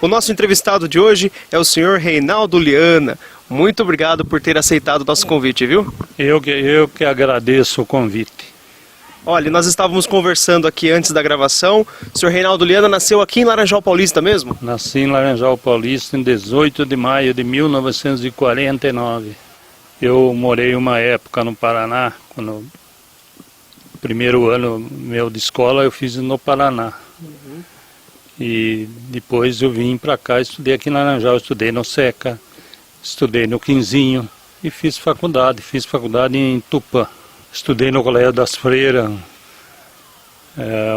O nosso entrevistado de hoje é o senhor Reinaldo Liana. Muito obrigado por ter aceitado o nosso convite, viu? Eu que agradeço o convite. Olha, nós estávamos conversando aqui antes da gravação. O senhor Reinaldo Liana nasceu aqui em Laranjal Paulista mesmo? Nasci em Laranjal Paulista em 18 de maio de 1949. Eu morei uma época no Paraná, quando o primeiro ano meu de escola eu fiz no Paraná. E depois eu vim para cá, estudei aqui em Laranjal, estudei no SECA, estudei no Quinzinho e fiz faculdade em Tupã. Estudei no Colégio das Freiras,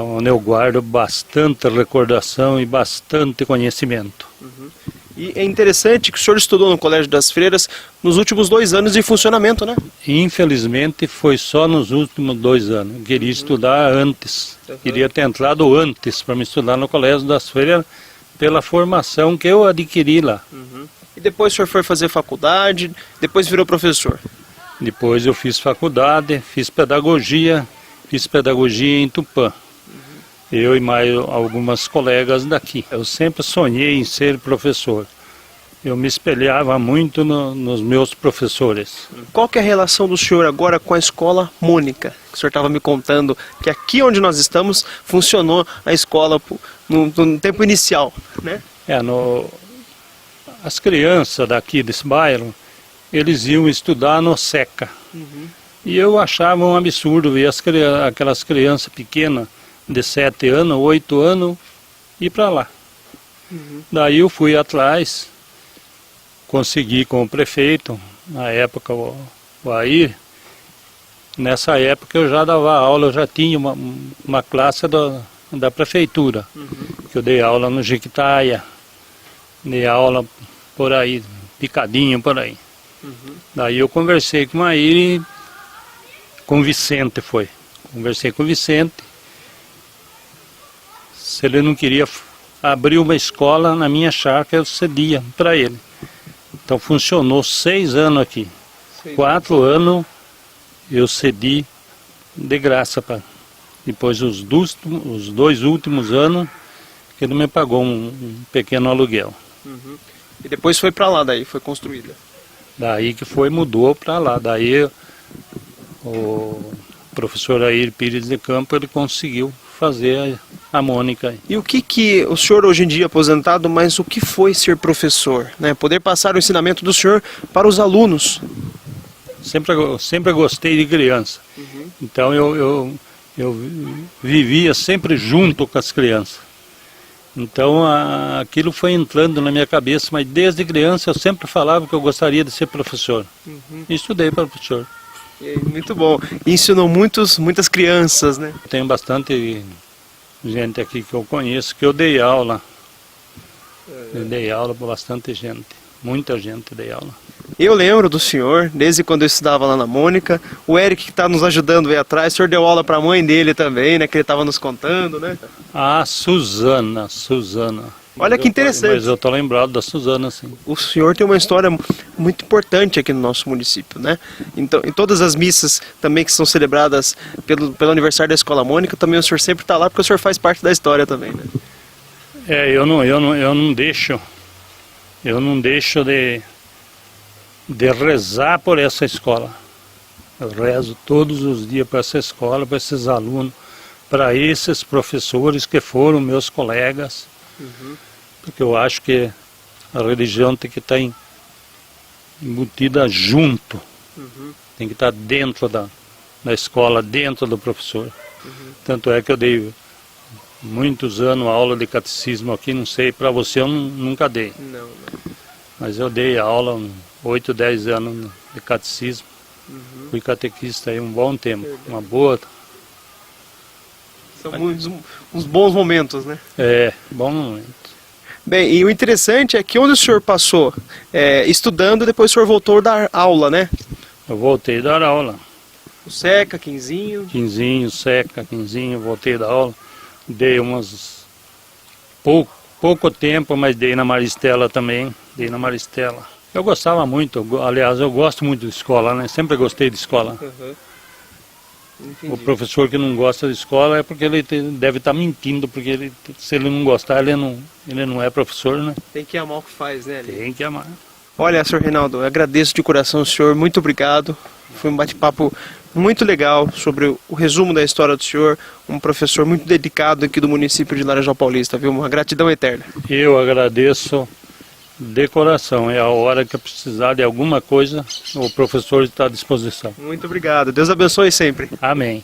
onde eu guardo bastante recordação e bastante conhecimento. E é interessante que o senhor estudou no Colégio das Freiras nos últimos 2 anos de funcionamento, né? Infelizmente foi só nos últimos 2 anos. Eu queria estudar antes, queria ter entrado antes para me estudar no Colégio das Freiras pela formação que eu adquiri lá. E depois o senhor foi fazer faculdade, depois virou professor? Depois eu fiz faculdade, fiz pedagogia em Tupã. Eu e mais algumas colegas daqui. Eu sempre sonhei em ser professor. Eu me espelhava muito nos meus professores. Qual que é a relação do senhor agora com a Escola Mônica? O senhor estava me contando que aqui onde nós estamos funcionou a escola no tempo inicial, né? As crianças daqui desse bairro, eles iam estudar no SECA. E eu achava um absurdo ver aquelas crianças pequenas, de 7 anos, 8 anos, ir para lá. Daí eu fui atrás, consegui com o prefeito, na época o Air. Nessa época eu já dava aula, eu já tinha uma classe da prefeitura. Que eu dei aula no Jequitaia, dei aula por aí, picadinho por aí. Daí eu conversei com o Air e com o Vicente foi. Conversei com o Vicente. Se ele não queria abrir uma escola na minha chácara, eu cedia para ele. Então funcionou 6 anos aqui. 4 anos eu cedi de graça para. Depois os 2 últimos anos que ele me pagou um pequeno aluguel. E depois foi para lá, daí foi construída. Daí que mudou para lá. Daí o professor Air Pires de Campo, ele conseguiu fazer a Mônica. E o que o senhor hoje em dia é aposentado, mas o que foi ser professor, né? Poder passar o ensinamento do senhor para os alunos. Sempre gostei de criança. Então eu vivia sempre junto com as crianças. Então aquilo foi entrando na minha cabeça, mas desde criança eu sempre falava que eu gostaria de ser professor. E estudei para professor. Muito bom. E ensinou muitas crianças, né? Tem bastante gente aqui que eu conheço, que eu dei aula. Eu dei aula para bastante gente. Muita gente dei aula. Eu lembro do senhor, desde quando eu estudava lá na Mônica. O Eric que está nos ajudando aí atrás, o senhor deu aula para a mãe dele também, né? Que ele estava nos contando, né? Ah, Suzana. Olha que interessante. Mas eu estou lembrado da Suzana, sim. O senhor tem uma história muito importante aqui no nosso município, né? Então, em todas as missas também que são celebradas pelo aniversário da Escola Mônica, também o senhor sempre está lá porque o senhor faz parte da história também, né? Eu não deixo de rezar por essa escola. Eu rezo todos os dias para essa escola, para esses alunos, para esses professores que foram meus colegas. Porque eu acho que a religião tem que estar embutida junto, tem que estar dentro da escola, dentro do professor. Tanto é que eu dei muitos anos aula de catecismo aqui, não sei, para você eu nunca dei. Não. Mas eu dei aula 8, 10 anos de catecismo, fui catequista aí um bom tempo, uma boa. São uns bons momentos, né? Bom momento. Bem, e o interessante é que onde o senhor passou estudando, depois o senhor voltou a dar aula, né? Eu voltei a dar aula. O SECA, Quinzinho. SECA, voltei a dar aula. Dei pouco tempo, mas dei na Maristela também. Eu gostava muito, aliás, eu gosto muito de escola, né? Sempre gostei de escola. Entendi. O professor que não gosta da escola é porque ele deve estar mentindo, porque se ele não gostar, ele não é professor, né? Tem que amar o que faz, né? Tem que amar. Olha, senhor Reinaldo, eu agradeço de coração o senhor, muito obrigado. Foi um bate-papo muito legal sobre o resumo da história do senhor, um professor muito dedicado aqui do município de Laranjal Paulista, viu? Uma gratidão eterna. Eu agradeço de coração. É a hora que eu precisar de alguma coisa, o professor está à disposição. Muito obrigado. Deus abençoe sempre. Amém.